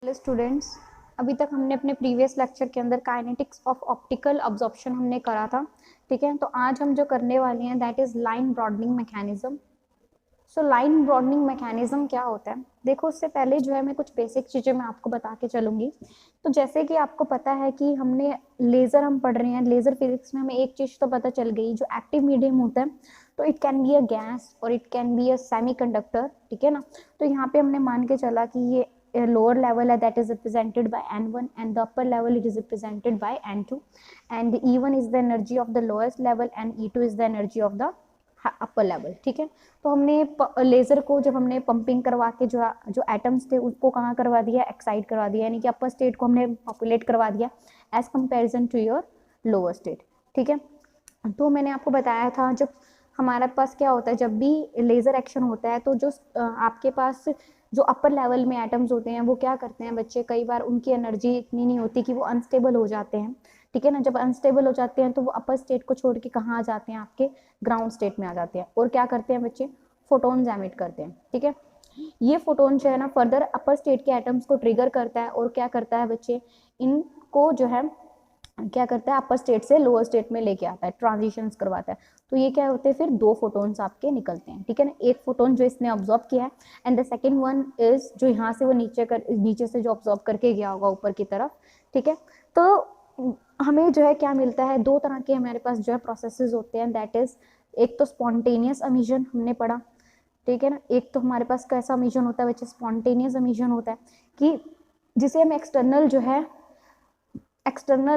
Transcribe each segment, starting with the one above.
Hello students, अभी तक हमने अपने प्रीवियस लेक्चर के अंदर काइनेटिक्स ऑफ ऑप्टिकल अब्जॉर्प्शन हमने करा था। ठीक है, तो आज हम जो करने वाले हैं that is line broadening mechanism. So line broadening mechanism क्या होता है, देखो उससे पहले जो है मैं कुछ बेसिक चीज़ें मैं आपको बता के चलूँगी। तो जैसे कि आपको पता है कि हमने लेज़र हम पढ़ रहे हैं, लेज़र फिजिक्स में हमें एक चीज़ तो पता चल गई, जो एक्टिव मीडियम होता है तो it can be a gas और it can be a semiconductor. ठीक है ना। तो यहाँ पे हमने मान के चला कि ये लोअर लेवल है that is represented by n1 and the upper level it is represented by n2 and E1 is the energy of the lowest level and E2 is the energy of the upper level. ठीक है, तो हमने laser को जब हमने pumping करवा के जो जो एटम्स थे उसको कहाँ करवा दिया, एक्साइट करवा दिया, यानी कि अपर स्टेट को हमने पॉपुलेट करवा दिया as comparison to your lower state. ठीक है, तो मैंने आपको बताया था जब हमारे पास क्या होता है, जब भी लेज़र एक्शन होता है तो जो आपके पास जो अपर लेवल में एटम्स होते हैं वो क्या करते हैं बच्चे, कई बार उनकी एनर्जी इतनी नहीं होती कि वो अनस्टेबल हो जाते हैं। ठीक है ना, जब अनस्टेबल हो जाते हैं तो वो अपर स्टेट को छोड़ के कहाँ आ जाते हैं, आपके ग्राउंड स्टेट में आ जाते हैं और क्या करते हैं बच्चे, फोटोन्स एमिट करते हैं। ठीक है, ये फोटोन जो है ना फर्दर अपर स्टेट के एटम्स को ट्रिगर करता है और क्या करता है बच्चे, इनको जो है क्या करता है, अपर स्टेट से लोअर स्टेट में लेके आता है, ट्रांजिशंस करवाता है। तो ये क्या होते हैं, फिर दो फोटोन्स आपके निकलते हैं। ठीक है ना, एक फोटोन जो इसने ऑब्जॉर्व किया है and the second one is जो यहाँ से वो नीचे से जो ऑब्जॉर्व करके गया होगा ऊपर की तरफ। ठीक है, तो हमें जो है क्या मिलता है, दो तरह के हमारे पास जो है प्रोसेसेस होते हैं, दैट इज एक तो स्पॉन्टेनियस एमिशन हमने पढ़ा। ठीक है ना, एक तो हमारे पास कैसा एमिशन होता है बच्चे, स्पॉन्टेनियस एमिशन होता है कि जिसे हम एक्सटर्नल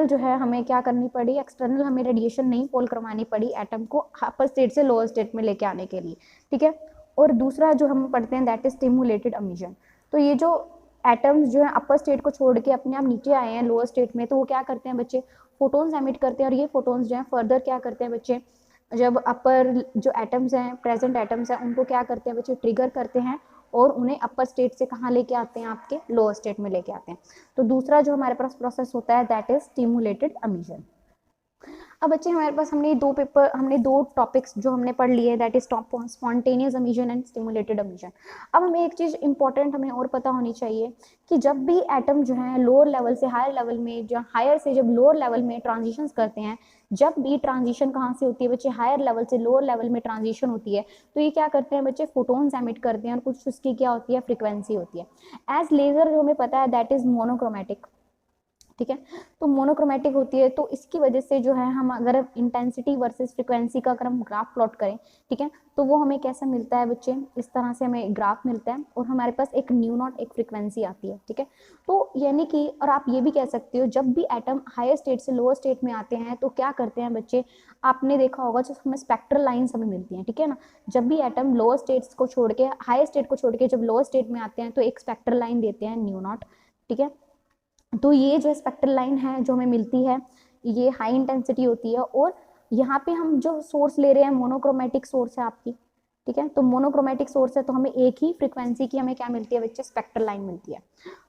जो है हमें क्या करनी पड़ी, एक्सटर्नल हमें रेडिएशन नहीं पोल करवानी पड़ी एटम को अपर स्टेट से लोअर स्टेट में लेके आने के लिए। ठीक है, और दूसरा जो हम पढ़ते हैं दैट इज स्टिमुलेटेड एमिशन। तो ये जो एटम्स जो है अपर स्टेट को छोड़ के अपने आप नीचे आए हैं लोअर स्टेट में, तो वो क्या करते हैं बच्चे, फोटोन्स एमिट करते हैं और ये फोटोन्स जो है फर्दर क्या करते हैं बच्चे, जब अपर जो एटम्स हैं, प्रेजेंट एटम्स हैं, उनको क्या करते हैं बच्चे, ट्रिगर करते हैं और उन्हें अपर स्टेट से कहाँ लेके आते हैं, आपके लोअर स्टेट में लेके आते हैं। तो दूसरा जो हमारे पास प्रोसेस होता है दैट इज स्टिमुलेटेड एमिशन। अब बच्चे हमारे पास हमने दो टॉपिक्स जो हमने पढ़ लिए, that is spontaneous emission and stimulated emission. अब हमें एक चीज इंपॉर्टेंट हमें और पता होनी चाहिए कि जब भी एटम जो है लोअर लेवल से हायर लेवल में, जो हायर से जब लोअर लेवल में ट्रांजिशन करते हैं, जब भी ट्रांजिशन कहाँ से होती है बच्चे, हायर लेवल से लोअर लेवल में ट्रांजिशन होती है, तो ये क्या करते हैं बच्चे, फोटोन्स एमिट करते हैं और कुछ उसकी क्या होती है, फ्रिक्वेंसी होती है। एज लेजर जो हमें पता है दैट इज मोनोक्रोमेटिक। ठीक है, तो मोनोक्रोमेटिक होती है, तो इसकी वजह से जो है हम अगर इंटेंसिटी वर्सेस फ्रीक्वेंसी का अगर हम ग्राफ प्लॉट करें, ठीक है, तो वो हमें कैसा मिलता है बच्चे, इस तरह से हमें ग्राफ मिलता है और हमारे पास एक न्यू नॉट एक फ्रीक्वेंसी आती है। ठीक है, तो यानी कि, और आप ये भी कह सकते हो जब भी एटम हायर स्टेट से लोअर स्टेट में आते हैं तो क्या करते हैं बच्चे, आपने देखा होगा जो हमें स्पेक्ट्रल लाइन्स हमें मिलती हैं। ठीक है ना, जब भी एटम लोअर स्टेट्स को छोड़ के, हायर स्टेट को छोड़ के जब लोअर स्टेट में आते हैं तो एक स्पेक्ट्रल लाइन देते हैं न्यू नॉट। ठीक है, तो ये जो स्पेक्ट्रल लाइन है जो हमें मिलती है, ये हाई इंटेंसिटी होती है और यहाँ पे हम जो सोर्स ले रहे हैं मोनोक्रोमेटिक सोर्स है आपकी। ठीक है, तो मोनोक्रोमेटिक सोर्स है तो हमें एक ही फ्रीक्वेंसी की हमें क्या मिलती है बच्चे, स्पेक्ट्रल लाइन मिलती है।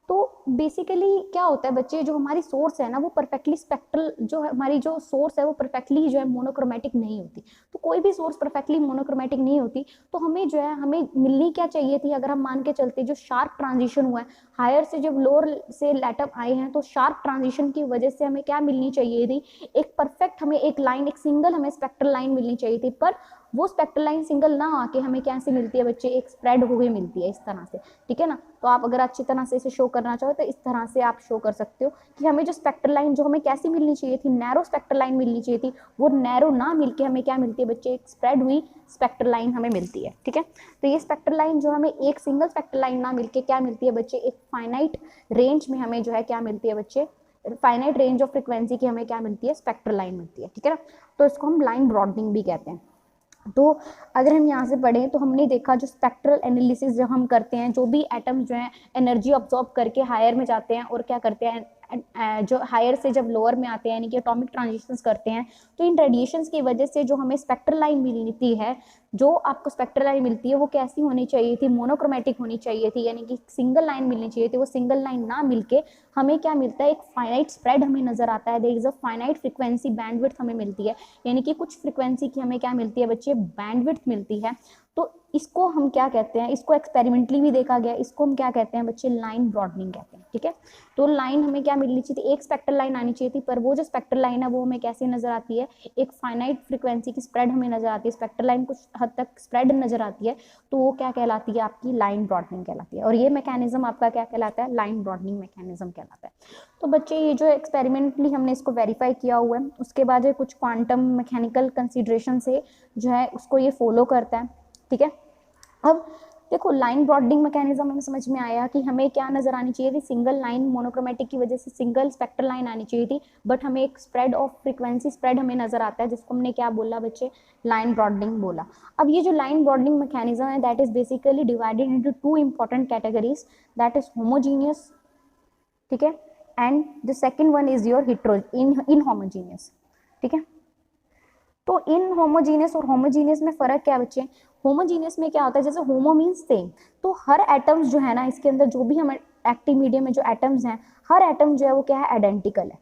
तो बेसिकली क्या होता है बच्चे, जो हमारी सोर्स है ना वो परफेक्टली स्पेक्ट्रल, जो हमारी जो सोर्स है वो परफेक्टली जो है मोनोक्रोमेटिक नहीं होती। तो कोई भी सोर्स परफेक्टली मोनोक्रोमेटिक नहीं होती, तो हमें जो है हमें मिलनी क्या चाहिए थी, अगर हम मान के चलते जो शार्प ट्रांजिशन हुआ है हायर से जब लोअर से एटम आए हैं, तो शार्प ट्रांजिशन की वजह से हमें क्या मिलनी चाहिए थी, एक परफेक्ट हमें एक लाइन, एक सिंगल हमें स्पेक्ट्रल लाइन मिलनी चाहिए थी, पर वो स्पेक्ट्रल लाइन सिंगल ना आके हमें कैसे मिलती है बच्चे, एक स्प्रेड हो गई मिलती है इस तरह से। ठीक है ना, तो आप अगर अच्छी तरह से इसे शो करना चाहो तो इस तरह से आप शो कर सकते हो कि हमें जो स्पेक्ट्रल लाइन जो हमें कैसी मिलनी चाहिए थी, नैरो स्पेक्ट्रल लाइन मिलनी चाहिए थी, वो नैरो ना मिलके हमें क्या मिलती है बच्चे, एक स्प्रेड हुई स्पेक्ट्रल लाइन हमें मिलती है। ठीक है, तो ये स्पेक्ट्रल लाइन जो हमें एक सिंगल स्पेक्ट्रल लाइन ना मिलके क्या मिलती है बच्चे, एक फाइनाइट रेंज में हमें जो है क्या मिलती है बच्चे, फाइनाइट रेंज ऑफ फ्रीक्वेंसी की हमें क्या मिलती है, स्पेक्ट्रल लाइन मिलती है। ठीक है ना, तो इसको हम लाइन ब्रॉडनिंग भी कहते हैं। तो अगर हम यहाँ से पढ़ें तो हमने देखा जो स्पेक्ट्रल एनालिसिस जब हम करते हैं, जो भी एटम्स जो हैं एनर्जी ऑब्जॉर्ब करके हायर में जाते हैं और क्या करते हैं, जो हायर से जब लोअर में आते हैं यानी कि एटॉमिक ट्रांजिशंस करते हैं, तो इन रेडिएशंस की वजह से जो हमें स्पेक्ट्रल लाइन मिलती है, जो आपको स्पेक्ट्रल लाइन मिलती है वो कैसी होनी चाहिए थी, मोनोक्रोमेटिक होनी चाहिए थी, यानी कि सिंगल लाइन मिलनी चाहिए थी। वो सिंगल लाइन ना मिलके हमें क्या मिलता है, एक फाइनाइट स्प्रेड हमें नजर आता है, there is a finite frequency bandwidth हमें मिलती है, यानी कि कुछ फ्रीक्वेंसी की हमें क्या मिलती है बच्चे, बैंडविड्थ मिलती है। तो इसको हम क्या कहते हैं, इसको एक्सपेरिमेंटली भी देखा गया, इसको हम क्या कहते हैं बच्चे, लाइन ब्रॉडनिंग कहते हैं। ठीक है, तो लाइन हमें क्या मिलनी चाहिए थी, एक स्पेक्ट्रल लाइन आनी चाहिए थी, पर वो जो स्पेक्ट्रल लाइन है वो हमें कैसे नजर आती है, एक फाइनाइट फ्रीक्वेंसी की स्प्रेड हमें नजर आती है, स्पेक्ट्रल लाइन कुछ हद तक स्प्रेड नजर आती है, तो वो क्या कहलाती है, आपकी लाइन ब्रॉडनिंग कहलाती है। और ये मैकेनिज्म आपका क्या कहलाता है, लाइन ब्रॉडनिंग मैकेनिज्म कहलाता है। तो बच्चे ये जो एक्सपेरिमेंटली हमने इसको वेरीफाई किया हुआ है, उसके बाद ये कुछ क्वांटम मैकेनिकल कंसिडरेशन से जो है उसको ये फॉलो करता है। ठीक है, अब देखो लाइन ब्रॉडनिंग मैकेनिज्म हमें समझ में आया कि हमें क्या नजर आनी चाहिए थी, सिंगल लाइन मोनोक्रोमेटिक की वजह से सिंगल स्पेक्ट्रल लाइन आनी चाहिए थी, बट हमें एक स्प्रेड ऑफ फ्रीक्वेंसी स्प्रेड हमें नजर आता है, जिसको हमने क्या बोला बच्चे, लाइन ब्रॉडनिंग बोला। अब ये जो लाइन ब्रॉडनिंग मैकेनिज्म है that is basically divided into two important categories, that is homogeneous, ठीक है, and the second one is your inhomogeneous. ठीक है, तो इन होमोजीनियस और होमोजीनियस में फर्क क्या है बच्चे, होमोजीनियस में क्या होता है, जैसे होमो मीन्स सेम, तो हर एटम्स जो है ना इसके अंदर जो भी हम एक्टिव मीडियम में जो एटम्स हैं, हर एटम जो है वो क्या है, आइडेंटिकल है।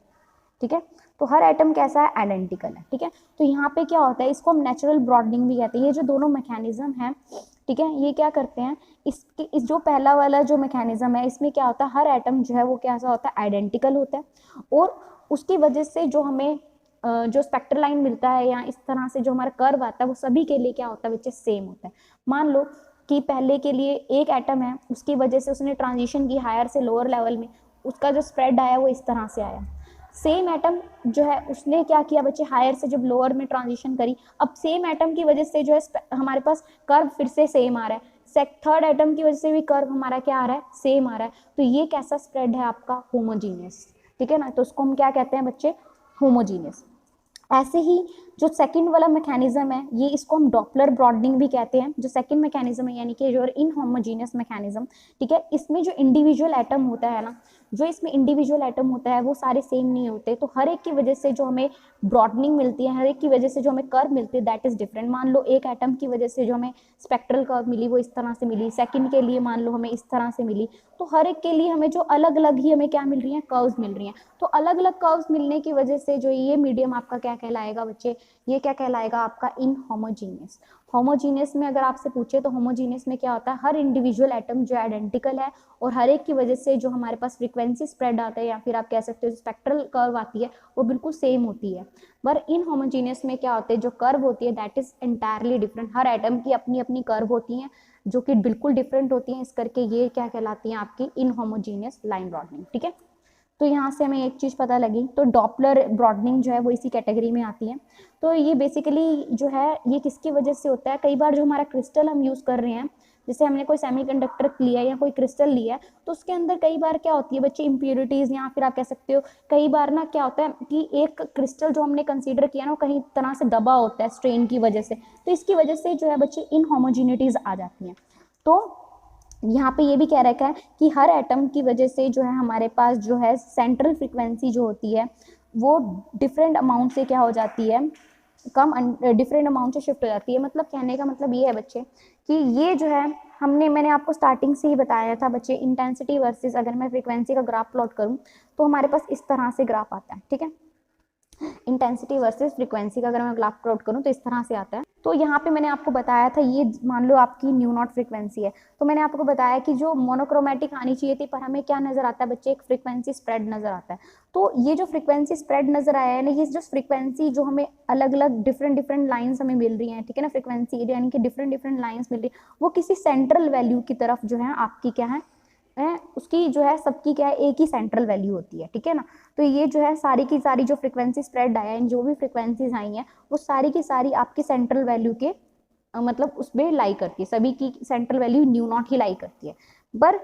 ठीक है, तो हर एटम कैसा है, आइडेंटिकल है। ठीक है, तो यहाँ पे क्या होता है, इसको हम नेचुरल ब्रॉडनिंग भी कहते हैं। ये जो दोनों मैकेनिज्म है, ठीक है, ये क्या करते हैं, इस जो पहला वाला जो मैकेनिज्म है इसमें क्या होता है, हर एटम जो है वो कैसा होता है, आइडेंटिकल होता है, और उसकी वजह से जो हमें जो स्पेक्ट्रल लाइन मिलता है या इस तरह से जो हमारा कर्व आता है वो सभी के लिए क्या होता है बच्चे, सेम होता है। मान लो कि पहले के लिए एक एटम है, उसकी वजह से उसने ट्रांजिशन की हायर से लोअर लेवल में, उसका जो स्प्रेड आया वो इस तरह से आया। सेम एटम जो है उसने क्या किया बच्चे, हायर से जब लोअर में ट्रांजिशन करी, अब सेम एटम की वजह से जो है हमारे पास कर्व फिर से सेम आ रहा है, थर्ड एटम की वजह से भी कर्व हमारा क्या आ रहा है, सेम आ रहा है। तो ये कैसा स्प्रेड है आपका, होमोजीनियस। ठीक है ना, तो उसको हम क्या कहते हैं बच्चे, होमोजीनियस। ऐसे ही जो सेकंड वाला मैकेनिज्म है, ये इसको हम डॉपलर ब्रॉडनिंग भी कहते हैं, जो सेकंड मैकेनिज्म है यानी कि जो इनहोमोजेनियस मैकेनिज्म। ठीक है, इसमें जो इंडिविजुअल एटम होता है ना, जो इसमें इंडिविजुअल एटम होता है वो सारे सेम नहीं होते, तो हर एक की वजह से जो हमें ब्रॉडनिंग मिलती है, हर एक की वजह से जो हमें कर्व मिलती है दैट इज डिफरेंट। मान लो एक एटम की वजह से जो हमें स्पेक्ट्रल कर्व मिली वो इस तरह से मिली, सेकंड के लिए मान लो हमें इस तरह से मिली, तो हर एक के लिए हमें जो अलग अलग ही हमें क्या मिल रही है, कर्व्स मिल रही हैं। तो अलग अलग कर्व्स मिलने की वजह से जो ये मीडियम आपका क्या कहलाएगा बच्चे, ये क्या कहलाएगा आपका, इनहोमोजीनियस। होमोजीनियस में अगर आपसे पूछे तो होमोजीनियस में क्या होता है, हर इंडिविजुअल एटम जो आइडेंटिकल है और हर एक की वजह से जो हमारे पास फ्रीक्वेंसी स्प्रेड आता है या फिर आप कह सकते हो स्पेक्ट्रल कर्व आती है वो बिल्कुल सेम होती है। पर इनहोमोजीनियस में क्या होते हैं, जो कर्व होती है that is entirely different, her atom की अपनी अपनी कर्व होती हैं जो कि बिल्कुल डिफरेंट होती हैं, इस करके ये क्या कहलाती हैं आपकी इनहोमोजीनियस लाइन ब्रॉडनिंग। ठीक है, तो यहाँ से हमें एक चीज़ पता लगी, तो डॉपलर ब्रॉडनिंग जो है वो इसी कैटेगरी में आती है। तो ये बेसिकली जो है ये किसकी वजह से होता है, कई बार जो हमारा क्रिस्टल हम यूज़ कर रहे हैं, जैसे हमने कोई सेमीकंडक्टर लिया या कोई क्रिस्टल लिया है, तो उसके अंदर कई बार क्या होती है बच्चे, इम्प्योरिटीज़, या फिर आप कह सकते हो कई बार ना क्या होता है कि एक क्रिस्टल जो हमने कंसीडर किया ना वो कहीं तरह से दबा होता है स्ट्रेन की वजह से, तो इसकी वजह से जो है बच्चे इनहोमोजेनिटीज़ आ जाती हैं। तो यहाँ पे ये भी कह रखा है कि हर एटम की वजह से जो है हमारे पास जो है सेंट्रल फ्रीक्वेंसी जो होती है वो डिफरेंट अमाउंट से क्या हो जाती है, कम डिफरेंट अमाउंट से शिफ्ट हो जाती है। मतलब कहने का मतलब ये है बच्चे कि ये जो है मैंने आपको स्टार्टिंग से ही बताया था बच्चे, इंटेंसिटी वर्सेस अगर मैं फ्रीक्वेंसी का ग्राफ प्लॉट करूँ तो हमारे पास इस तरह से ग्राफ आता है। ठीक है, इंटेंसिटी वर्सेस फ्रीक्वेंसी का अगर मैं ग्राफ प्लॉट करूँ तो इस तरह से आता है। तो यहाँ पे मैंने आपको बताया था, ये मान लो आपकी न्यू नॉट फ्रीक्वेंसी है, तो मैंने आपको बताया कि जो मोनोक्रोमेटिक आनी चाहिए थी, पर हमें क्या नजर आता है बच्चे, एक फ्रीक्वेंसी स्प्रेड नजर आता है। तो ये जो फ्रीक्वेंसी स्प्रेड नजर आया है ना, ये जो फ्रीक्वेंसी जो हमें अलग अलग डिफरेंट लाइन्स हमें मिल रही हैं, ठीक है ना, फ्रीक्वेंसी यानी कि डिफरेंट लाइन्स मिल रही है, वो किसी सेंट्रल वैल्यू की तरफ जो है आपकी क्या है, उसकी जो है सबकी क्या है, एक ही सेंट्रल वैल्यू होती है। ठीक है ना, तो ये जो है सारी की सारी जो फ्रीक्वेंसी स्प्रेड आया है, जो भी फ्रीक्वेंसीज आई हैं वो सारी की सारी आपकी सेंट्रल वैल्यू के मतलब उसमें लाई करती है, सभी की सेंट्रल वैल्यू न्यू नॉट ही लाई करती है। पर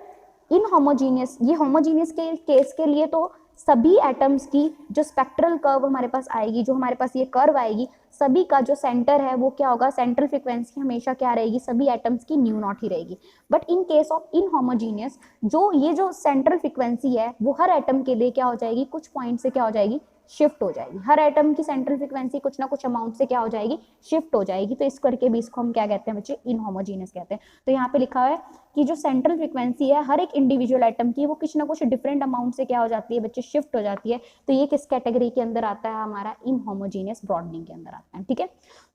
इन होमोजीनियस, ये होमोजीनियस के केस के लिए तो सभी एटम्स की जो स्पेक्ट्रल कर्व हमारे पास आएगी, जो हमारे पास ये कर्व आएगी, सभी का जो सेंटर है वो क्या होगा, सेंट्रल फ्रीक्वेंसी हमेशा क्या रहेगी, सभी एटम्स की न्यू नॉट ही रहेगी। बट इन केस ऑफ इनहोमोजीनियस, जो ये जो सेंट्रल फ्रीक्वेंसी है वो हर एटम के लिए क्या हो जाएगी, कुछ पॉइंट से क्या हो जाएगी, शिफ्ट हो जाएगी। हर एटम की सेंट्रल फ्रीक्वेंसी कुछ ना कुछ अमाउंट से क्या हो जाएगी, शिफ्ट हो जाएगी। तो इस करके भी इसको हम क्या कहते हैं बच्चे, इनहोमोजीनियस कहते हैं। तो यहाँ पे लिखा है कि जो सेंट्रल फ्रीक्वेंसी है हर एक इंडिविजुअल एटम की वो कुछ ना कुछ डिफरेंट अमाउंट से क्या हो जाती है बच्चे, शिफ्ट हो जाती है। तो ये किस कैटेगरी के अंदर आता है, हमारा इनहोमोजेनियस ब्रॉडनिंग के अंदर आता है। ठीक है,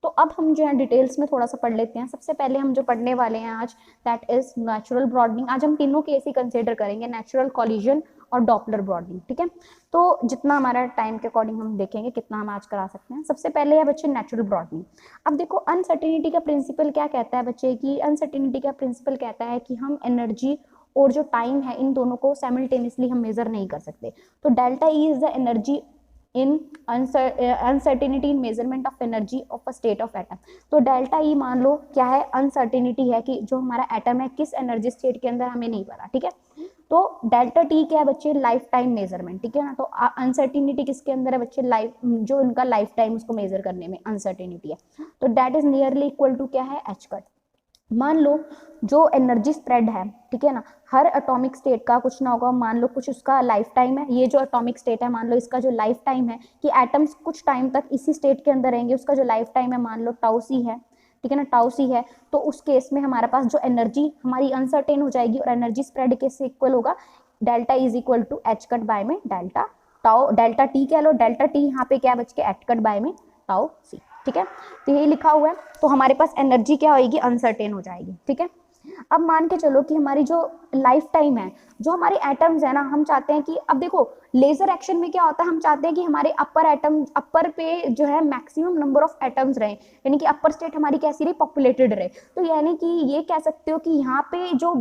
तो अब हम जो है डिटेल्स में थोड़ा सा पढ़ लेते हैं। सबसे पहले हम जो पढ़ने वाले हैं आज, दैट इज नेचुरल ब्रॉडनिंग। आज हम तीनों केस ही कंसिडर करेंगे, नेचुरल, कॉलिजन और डॉपलर ब्रॉडनिंग। ठीक है, तो जितना हमारा टाइम के अकॉर्डिंग हम देखेंगे कितना हम आज करा सकते हैं। सबसे पहले है बच्चे नेचुरल ब्रॉडनिंग। अब देखो अनसर्टेनिटी का प्रिंसिपल क्या कहता है बच्चे, की अनसर्टेनिटी का प्रिंसिपल कहता है कि हम एनर्जी और जो टाइम है इन दोनों को साइमल्टेनियसली हम मेजर नहीं कर सकते। तो delta E is the energy in uncertainty in measurement of energy of a state of atom. तो डेल्टा ई मान लो क्या है, अनसर्टेनिटी है कि जो हमारा एटम है किस एनर्जी स्टेट के अंदर हमें नहीं पता। ठीक है, तो डेल्टा टी क्या है बच्चे, लाइफ टाइम मेजरमेंट। ठीक है ना, तो अनसर्टेनिटी किसके अंदर है बच्चे, लाइफ, जो उनका लाइफ टाइम उसको मेजर करने में अनसर्टेनिटी है। तो that is nearly equal to क्या है, एच कट। मान लो जो एनर्जी स्प्रेड है, ठीक है ना, हर एटॉमिक स्टेट का कुछ ना होगा, मान लो कुछ उसका लाइफ टाइम है। ये जो एटॉमिक स्टेट है मान लो इसका जो लाइफ टाइम है कि एटम्स कुछ टाइम तक इसी स्टेट के अंदर रहेंगे, उसका जो लाइफ टाइम है मान लो टाउ सी है। ठीक है ना, टाउ सी है। तो उस केस में हमारे पास जो एनर्जी हमारी अनसर्टेन हो जाएगी और एनर्जी स्प्रेड कैसे इक्वल होगा, delta is equal to H cut by में डेल्टा टाउ, डेल्टा टी कह लो, डेल्टा टी यहाँ पे क्या बच के एच कट बाय में टाउ सी। ठीक है, तो यही लिखा हुआ है। तो हमारे पास एनर्जी क्या होगी, अनसर्टेन हो जाएगी। ठीक है, अब मान के चलो कि हमारी जो लाइफ टाइम है, जो हमारे एटम्स है ना, हम चाहते हैं कि, अब देखो लेजर एक्शन में क्या होता है, हम चाहते हैं कि हमारे अपर एटम, अपर पे जो है मैक्सिमम नंबर ऑफ एटम्स रहे, यानी कि अपर स्टेट हमारी कैसी रही, पॉपुलेटेड रहे। तो यानी कि ये कह सकते हो कि यहाँ पे जो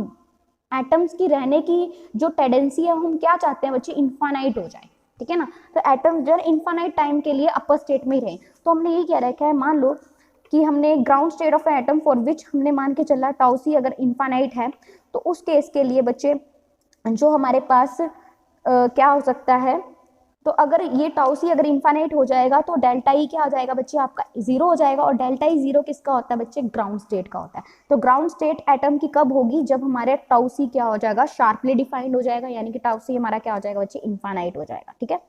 एटम्स की रहने की जो टेंडेंसी है, हम क्या चाहते हैं बच्चे, इन्फानाइट हो जाए। ठीक है ना, तो एटम्स जो है इन्फानाइट टाइम के लिए अपर स्टेट में ही रहे। तो हमने ये क्या रखा है, मान लो कि हमने ground state of atom for which हमने मान के चला टाउ सी अगर इन्फानाइट है, तो उस केस के लिए बच्चे जो हमारे पास क्या हो सकता है, तो अगर ये टाउ सी अगर इन्फानाइट हो जाएगा तो डेल्टा ई क्या हो जाएगा बच्चे, आपका जीरो हो जाएगा। और डेल्टा ई जीरो किसका होता है बच्चे, ग्राउंड स्टेट का होता है। तो ग्राउंड स्टेट एटम की कब होगी, जब हमारे टाउ सी क्या हो जाएगा, शार्पली डिफाइंड हो जाएगा, यानी कि टाउ सी हमारा क्या हो जाएगा बच्चे, इन्फानाइट हो जाएगा। ठीक है,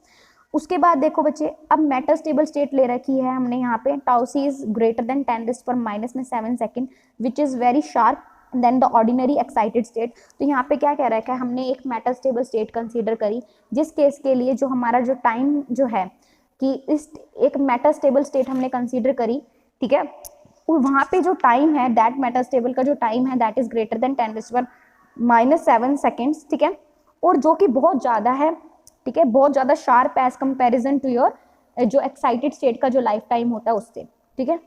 उसके बाद देखो बच्चे, अब मेटा स्टेबल स्टेट ले रखी है हमने यहाँ पे, tau C is greater than 10⁻⁻⁷ second which is very sharp than the ordinary excited state. तो यहाँ पे क्या कह रहा है कि हमने एक मेटा स्टेबल स्टेट कंसीडर करी, जिस केस के लिए जो हमारा जो टाइम जो है कि इस एक मेटा स्टेबल स्टेट हमने कंसीडर करी। ठीक है, वहाँ पे जो टाइम है, दैट मेटा स्टेबल का जो टाइम है that is greater then 10⁻⁷ seconds. ठीक है, और जो कि बहुत ज़्यादा है। ठीक है, बहुत ज़्यादा sharp as comparison to your जो एक्साइटेड स्टेट का जो लाइफ टाइम होता है उससे। ठीक है,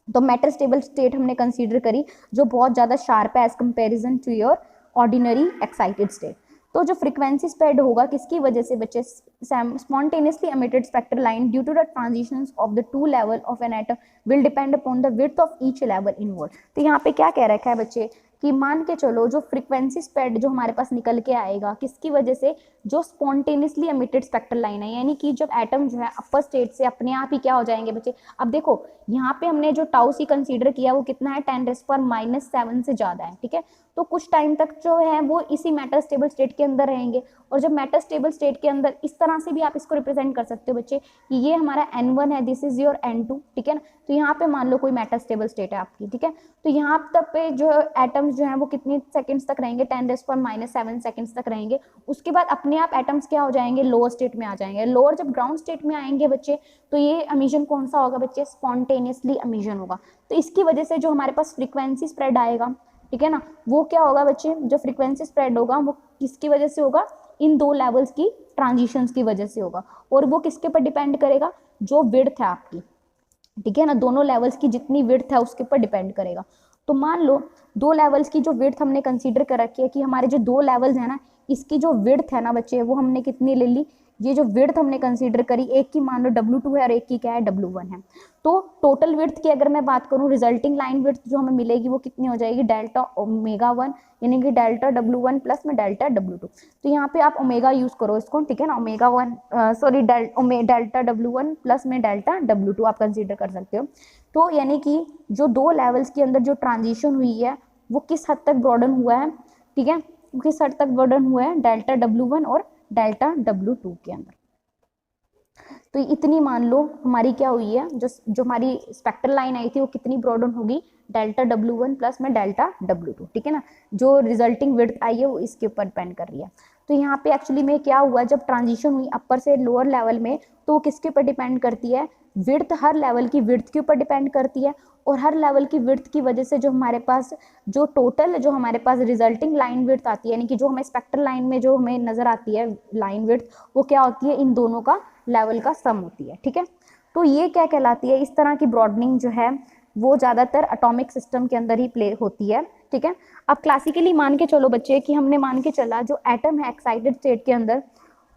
तो मेटा स्टेबल स्टेट हमने कंसीडर करी जो बहुत ज़्यादा शार्प है as comparison to your ordinary excited state. तो जो फ्रीक्वेंसी स्प्रेड होगा किसकी वजह से बच्चे, spontaneously emitted spectral line due to the transitions of the two level of an atom will depend upon the width of each level inward. तो यहाँ पे क्या कह रखा है बच्चे कि मान के चलो जो फ्रीक्वेंसी स्प्रेड जो हमारे पास निकल के आएगा किसकी वजह से, जो स्पॉन्टेनियसली एमिटेड स्पेक्ट्रल लाइन है, यानी कि जब एटम जो है अपर स्टेट से अपने आप ही क्या हो जाएंगे बच्चे। अब देखो यहाँ पे हमने जो टाउ सी कंसीडर किया वो कितना है, 10⁻⁻⁷ से ज़्यादा है। ठीक है, तो कुछ टाइम तक जो है वो इसी मेटा स्टेबल स्टेट के अंदर रहेंगे। और जब मेटा स्टेबल स्टेट के अंदर, इस तरह से भी आप इसको रिप्रेजेंट कर सकते हो बच्चे कि ये हमारा N1 है, दिस इज योर N2। ठीक है ना, तो यहाँ पे मान लो कोई मेटा स्टेबल स्टेट है आपकी। ठीक है, तो यहाँ तक पे जो एटम्स जो है वो कितने सेकंड्स तक रहेंगे, 10⁻⁷ सेकंड्स तक रहेंगे। उसके बाद अपने आप एटम्स क्या हो जाएंगे, लोअर स्टेट में आ जाएंगे। लोअर जब ग्राउंड स्टेट में आएंगे बच्चे, तो ये एमिशन कौन सा होगा बच्चे, स्पॉन्टेनियसली एमिशन होगा। तो इसकी वजह से जो हमारे पास फ्रीक्वेंसी स्प्रेड आएगा, ठीक है ना, वो क्या होगा बच्चे, जो फ्रीक्वेंसी स्प्रेड होगा वो किसकी वजह से होगा, इन दो लेवल्स की ट्रांजिशंस की वजह से होगा। और वो किसके पर डिपेंड करेगा, जो विड्थ है आपकी। ठीक है ना, दोनों लेवल्स की जितनी विड्थ है उसके ऊपर डिपेंड करेगा। तो मान लो दो लेवल्स की जो विड्थ हमने कंसीडर कर रखी है कि हमारे जो दो लेवल्स है ना, इसकी जो विड्थ है ना बच्चे, वो हमने कितनी ले ली, ये जो विड्थ हमने कंसीडर करी, एक की मान लो W2 है और एक की क्या है, W1 है। तो टोटल विड्थ की अगर मैं बात करूं, रिजल्टिंग लाइन विड्थ जो हमें मिलेगी वो कितनी हो जाएगी, डेल्टा ω1, यानी कि डेल्टा W1 प्लस में डेल्टा W2। तो यहाँ पे आप ओमेगा यूज करो इसको। ठीक है ना, डेल्टा W1 प्लस में डेल्टा W2 आप कंसीडर कर सकते हो। तो यानी कि जो दो लेवल्स के अंदर जो ट्रांजिशन हुई है वो किस हद तक ब्रॉडन हुआ है। ठीक है, किस हद तक ब्रॉडन हुआ है, डेल्टा W1 और डेल्टा W2 के अंदर। तो इतनी मान लो हमारी क्या हुई है, जो हमारी स्पेक्ट्रल लाइन आई थी वो कितनी ब्रॉडन होगी, डेल्टा W1 प्लस में डेल्टा W2, ठीक है ना। जो रिजल्टिंग विड्थ आई है वो इसके ऊपर डिपेंड कर रही है। तो यहाँ पे एक्चुअली में क्या हुआ, जब ट्रांजिशन हुई अपर से लोअर लेवल में, तो वो किसके ऊपर डिपेंड करती है, विड्थ, हर लेवल की विड्थ के ऊपर डिपेंड करती है। और हर लेवल की विड्थ की वजह से जो हमारे पास जो टोटल जो हमारे पास रिजल्टिंग लाइन विड्थ आती है, यानी कि जो हमें स्पेक्ट्रल लाइन में जो हमें नजर आती है लाइन विड्थ, वो क्या होती है, इन दोनों का लेवल का सम होती है, ठीक है। तो ये क्या कहलाती है, इस तरह की ब्रॉडनिंग जो है वो ज़्यादातर एटॉमिक सिस्टम के अंदर ही प्ले होती है, ठीक है। अब क्लासिकली मान के चलो बच्चे कि हमने मान के चला जो एटम है एक्साइटेड स्टेट के अंदर,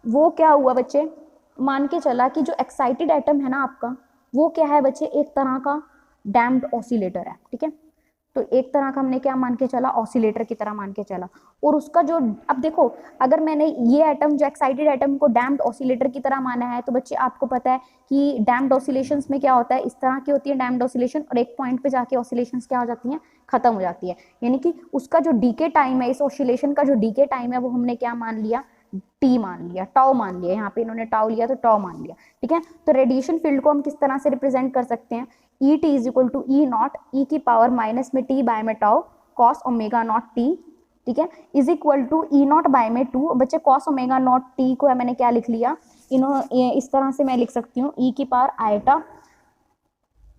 वो क्या हुआ बच्चे, मान के चला कि जो एक्साइटेड एटम है ना आपका, वो क्या है बच्चे, एक तरह का डैम्प्ड ऑसिलेटर है, ठीक है। तो एक तरह का हमने क्या मान के चला, ऑसिलेटर की तरह मान के चला। और उसका जो, अब देखो अगर मैंने ये एटम जो एक्साइटेड एटम को डैम्प्ड ऑसिलेटर की तरह माना है, तो बच्चे आपको पता है कि डैम्प्ड ऑसिलेशंस में क्या होता है, इस तरह की होती है डैम्प्ड ऑसिलेशन, और एक पॉइंट पे जाके ऑसिलेशंस क्या हो जाती हैं, खत्म हो जाती है। यानी कि उसका जो डीके टाइम है, इस ऑसिलेशन का जो डीके टाइम है, वो हमने क्या मान लिया, टी मान लिया, टाउ मान लिया, यहाँ पे इन्होंने टाउ लिया तो टाउ मान लिया, ठीक है। तो रेडिएशन फील्ड को हम किस तरह से रिप्रेजेंट कर सकते हैं, E T is equal to E naught E की पावर माइनस में टी बाय में tau cos omega naught T, ठीक है, is equal to E naught by में 2। बच्चे कॉस ओमेगा नॉट टी को मैंने क्या लिख लिया, इस तरह से मैं लिख सकती हूँ ई की पावर आयटा,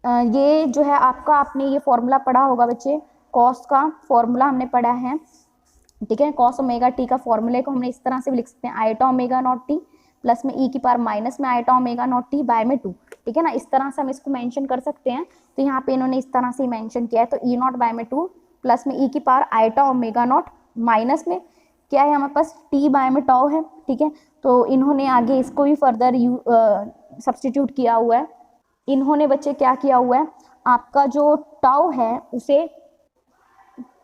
ये जो है आपका, आपने ये फॉर्मूला पढ़ा होगा बच्चे, कॉस का फॉर्मूला हमने पढ़ा है, ठीक है। कॉस ओमेगा टी का फॉर्मूले को हमने इस तरह से भी लिख सकते हैं, iota omega naught T plus में ई की पावर माइनस में iota omega naught T by में 2, ठीक है ना। इस तरह से हम इसको मेंशन कर सकते हैं। तो यहाँ पे इन्होंने इस तरह से मेंशन किया है, तो ई नॉट बाय में 2 प्लस में ई की power iota omega not minus में क्या है हमारे पास, टी बाय में टाउ है, ठीक है। तो इन्होंने आगे इसको भी फर्दर सब्सटीट्यूट किया हुआ है। इन्होंने बच्चे क्या किया हुआ है, आपका जो टाउ है उसे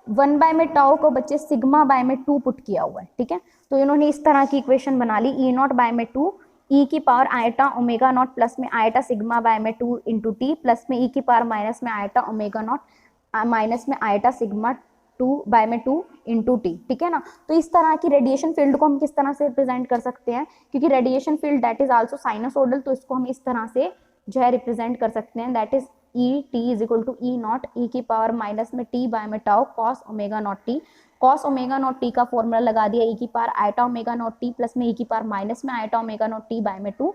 1 बाय में टाउ को बच्चे सिग्मा बाय में 2 पुट किया हुआ है, ठीक है। तो इन्होंने इस तरह की इक्वेशन बना ली, ई नॉट बाय में 2 ई की power iota omega not plus में आयटा सिग्मा बाय में 2 इंटू टी प्लस में ई की पावर माइनस में आयटा ओमेगा नॉट माइनस में आयटा सिग्मा 2 बाय में 2 इंटू टी, ठीक है ना। तो इस तरह की रेडिएशन फील्ड को हम किस तरह से रिप्रेजेंट कर सकते हैं, क्योंकि radiation field that is also sinusoidal, तो इसको हम इस तरह से जो है रिप्रेजेंट कर सकते हैं, that is E T is equal to E naught E की पावर माइनस में टी बाय में tau cos omega naught T. Cos omega naught T का फॉर्मूला लगा दिया, ई की power iota omega naught T plus में E की power minus में iota omega naught T by में 2।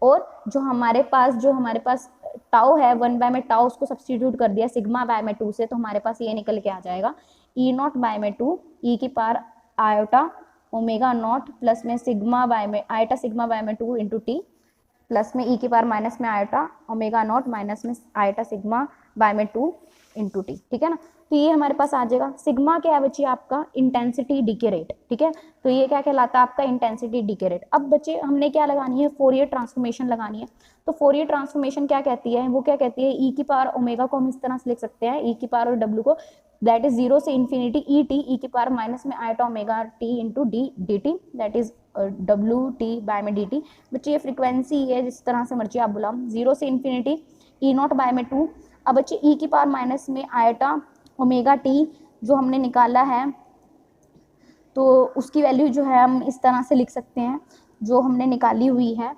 और जो हमारे पास टाउ है 1 बाय में टाउ, उसको सब्सटीट्यूट कर दिया सिग्मा बाय में 2 से, तो हमारे पास ये निकल के आ जाएगा ई नॉट बाय में 2 ई की power iota omega not plus में सिग्मा बाय में आयटा सिग्मा बाय में 2 इंटू टी प्लस में ई की पावर माइनस में आयटा ओमेगा नॉट माइनस में आयटा सिग्मा बाय में 2 इंटू टी, ठीक है ना। तो ये हमारे पास आ जाएगा। सिग्मा क्या है बच्चे, आपका इंटेंसिटी डीके रेट, ठीक है। तो ये क्या कहलाता है, आपका इंटेंसिटी डीके रेट। अब बच्चे हमने क्या लगानी है, फोरियर ट्रांसफॉर्मेशन लगानी है। तो फोरियर ट्रांसफॉर्मेशन क्या कहती है, वो क्या कहती है, ई की पावर ओमेगा को हम इस तरह से लिख सकते हैं, ई की पावर और डब्ल्यू को, दैट इज 0 से इन्फिनिटी ई टी ई की पावर माइनस में iota omega T into D D T, that is W T by में डी टी। बच्चे ये फ्रिक्वेंसी है, जिस तरह से मर्जी आप बुलाओ, 0 से इन्फिनिटी ई नॉट बाय में 2। अब बच्चे ई की पावर माइनस में आयटा ओमेगा टी जो हमने निकाला है, तो उसकी वैल्यू जो है हम इस तरह से लिख सकते हैं, जो हमने निकाली हुई है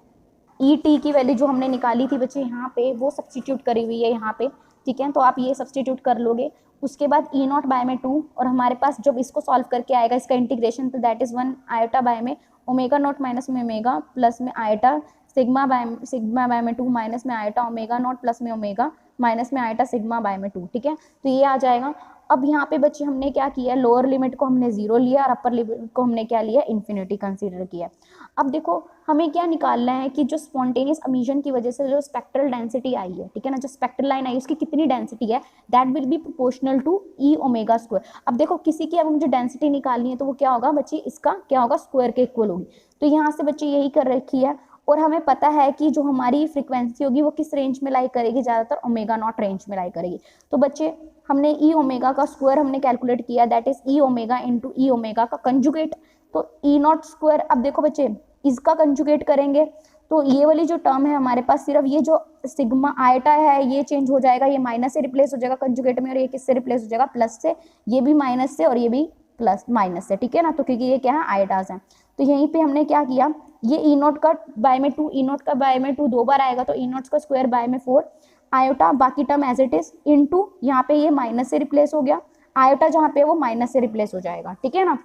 ई टी की वैल्यू जो हमने निकाली थी बच्चे यहाँ पे, वो सब्सटीट्यूट करी हुई है यहाँ पे, ठीक है। तो आप ये सब्सटीट्यूट कर लोगे। उसके बाद ई नॉट बाय में 2, और हमारे पास जब इसको सॉल्व करके आएगा इसका इंटीग्रेशन, तो दैट इज 1 आयटा बाय में ओमेगा नॉट माइनस में ओमेगा प्लस में आयटा सिग्मा बाय में 2 माइनस में आयटा ओमेगा नॉट प्लस में ओमेगा माइनस में आयटा सिग्मा बाय में 2, ठीक है। तो ये आ जाएगा। अब यहाँ पे बच्चे हमने क्या किया, लोअर लिमिट को हमने 0 लिया और अपर लिमिट को हमने क्या लिया, इन्फिनिटी कंसीडर किया। अब देखो हमें क्या निकालना है कि जो स्पॉन्टेनियस एमिशन की वजह से जो स्पेक्ट्रल डेंसिटी आई है, ठीक है ना, जो स्पेक्ट्रल लाइन आई उसकी कितनी डेंसिटी है, that will be proportional to E omega square. अब देखो किसी की अब मुझे डेंसिटी निकालनी है, तो वो क्या होगा बच्चे, इसका क्या होगा, स्क्वायर के इक्वल होगी। तो यहाँ से बच्चे यही कर रखी है। और हमें पता है कि जो हमारी फ्रीक्वेंसी होगी वो किस रेंज में लाई करेगी, ज़्यादातर ओमेगा नॉट रेंज में लाई करेगी। तो बच्चे हमने ई ओमेगा का स्क्वायर हमने कैलकुलेट किया, that is E omega into E omega का कंजुगेट, तो ई नॉट स्क्वायर। अब देखो बच्चे इसका कंजुगेट करेंगे तो ये वाली जो टर्म है हमारे पास, सिर्फ ये जो सिग्मा आयटा है ये चेंज हो जाएगा, ये माइनस से रिप्लेस हो जाएगा कंजुगेट में, और ये किससे रिप्लेस हो जाएगा, प्लस से, ये भी माइनस से और ये भी प्लस माइनस से, ठीक है ना। तो क्योंकि ये क्या है, आयटाज है, तो यहीं पे हमने क्या किया, ये ई नॉट का बाय में 2, ई नॉट का बाय में 2 दो बार आएगा तो ई नॉट का स्क्वायर बाय में 4 आयोटा, बाकी term as it is into यहाँ पे ये माइनस से रिप्लेस हो गया, आयोटा जहाँ पे वो माइनस से रिप्लेस हो जाएगा, ठीक है ना।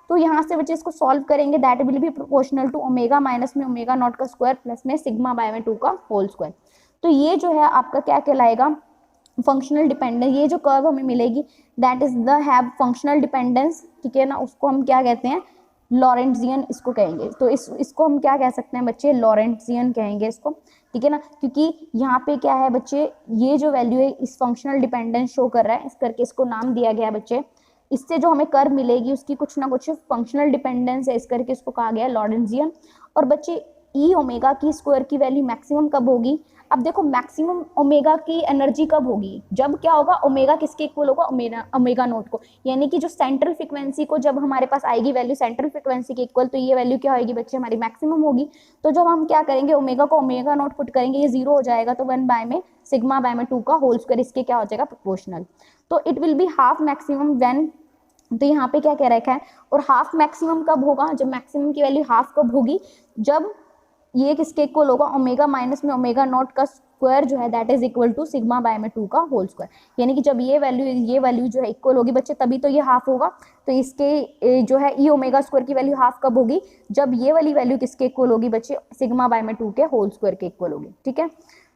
तो यहाँ से बच्चे इसको सॉल्व करेंगे, that will be proportional to omega minus में ओमेगा नॉट का स्क्वायर प्लस में सिग्मा बाय में 2 का होल स्क्वायर। तो ये जो है आपका क्या कहलाएगा, फंक्शनल डिपेंडेंस। ये जो कर्व हमें मिलेगी that is the have functional dependence, ठीक है ना, उसको हम क्या कहते हैं, लॉरेंट्जियन इसको कहेंगे। तो इसको हम क्या कह सकते हैं बच्चे, लॉरेंट्जियन कहेंगे इसको, ठीक है ना, क्योंकि यहाँ पे क्या है बच्चे, ये जो वैल्यू है इस फंक्शनल डिपेंडेंस शो कर रहा है, इस करके इसको नाम दिया गया है बच्चे। इससे जो हमें कर्व मिलेगी उसकी कुछ ना कुछ फंक्शनल डिपेंडेंस है, इस करके इसको कहा गया है लॉरेंट्जियन। और बच्चे ई ओमेगा की स्क्वायर की वैल्यू मैक्सिमम कब होगी, अब देखो मैक्सिमम ओमेगा की एनर्जी कब होगी, जब क्या होगा, ओमेगा किसके इक्वल होगा, ओमेगा नोट को, यानी कि जो सेंट्रल फ्रीक्वेंसी को जब हमारे पास आएगी वैल्यू सेंट्रल फ्रीक्वेंसी के इक्वल, तो ये वैल्यू क्या होगी बच्चे, हमारी मैक्सिमम होगी। तो जब हम क्या करेंगे, ओमेगा को ओमेगा नोट पुट करेंगे, ये 0 हो जाएगा, तो 1 बाय में सिग्मा बाय में 2 का होल स्क्वायर इसके क्या हो जाएगा, प्रोपोर्शनल। तो it will be half maximum when, तो यहाँ पे क्या कह रखा है, और हाफ मैक्सिमम कब होगा, जब मैक्सिमम की वैल्यू हाफ कब होगी, जब ये किसके इक्वल होगा, ओमेगा माइनस में ओमेगा नॉट का स्क्वायर जो है that is equal to sigma by में 2 का होल स्क्वायर। यानी कि जब ये वैल्यू जो है इक्वल होगी बच्चे, तभी तो ये हाफ होगा। तो इसके जो है ई ओमेगा स्क्वायर की वैल्यू हाफ कब होगी, जब ये वाली वैल्यू किसके इक्वल होगी बच्चे, सिग्मा बाय में 2 के होल स्क्वायर के इक्वल होगी, ठीक है।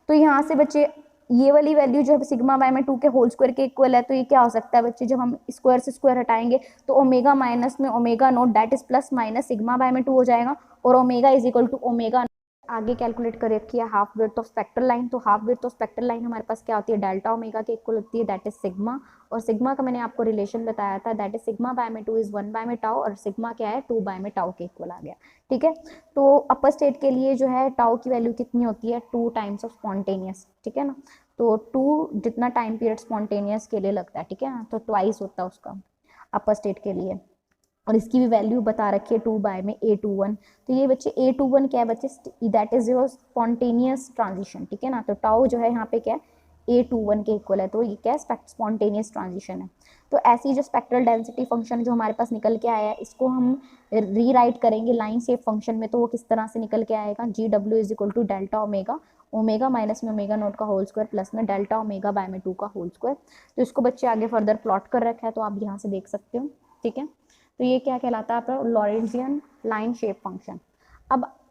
तो यहाँ से बच्चे ये वाली वैल्यू जो है सिग्मा बाय में 2 के होल स्क्वायर के इक्वल है, तो ये क्या हो सकता है बच्चे, जब हम स्क्वायर से स्क्वायर हटाएंगे तो ओमेगा माइनस में omega naught that is plus minus sigma by में 2 हो जाएगा, और omega is equal to omega. आगे कैलकुलेट कर रखी है half width of spectral line, तो half width of spectral line हमारे पास क्या होती है, डेल्टा ओमेगा के इक्वल होती है, दैट इज सिग्मा। और सिग्मा का मैंने आपको रिलेशन बताया था, दैट इज सिग्मा बाय में 2 इज 1 बाय में टाउ, और सिग्मा क्या है 2 बाय में टाउ के इक्वल आ गया, ठीक है। तो अपर स्टेट के लिए जो है टाउ की वैल्यू कितनी होती है, 2 टाइम्स ऑफ स्पॉन्टेनियस, ठीक है ना। तो 2 जितना टाइम पीरियड स्पॉन्टेनियस के लिए लगता है, ठीक है ना, तो ट्वाइस होता है उसका अपर स्टेट के लिए। और इसकी भी वैल्यू बता रखी है 2 बाय में A21। तो ये बच्चे A21 क्या है बच्चे, that is your spontaneous transition, ठीक है ना। तो टाउ जो है यहाँ पे क्या है, A21 के इक्वल है, तो ये क्या है, स्पॉन्टेनियस ट्रांजिशन है। तो ऐसी जो स्पेक्ट्रल डेंसिटी फंक्शन जो हमारे पास निकल के आया है, इसको हम रीराइट करेंगे लाइन शेप फंक्शन में, तो वो किस तरह से निकल के आएगा, GW is equal to delta omega, omega minus में ओमेगा नोट का होल स्क्वायर प्लस में डेल्टा ओमेगा बाय में 2 का होल स्क्वायर। तो इसको बच्चे आगे फर्दर प्लॉट कर रखा है, तो आप यहाँ से देख सकते हो, ठीक है। तो ये क्या कहलाता है आपका लॉरेंट्जियन लाइन शेप फंक्शन। अब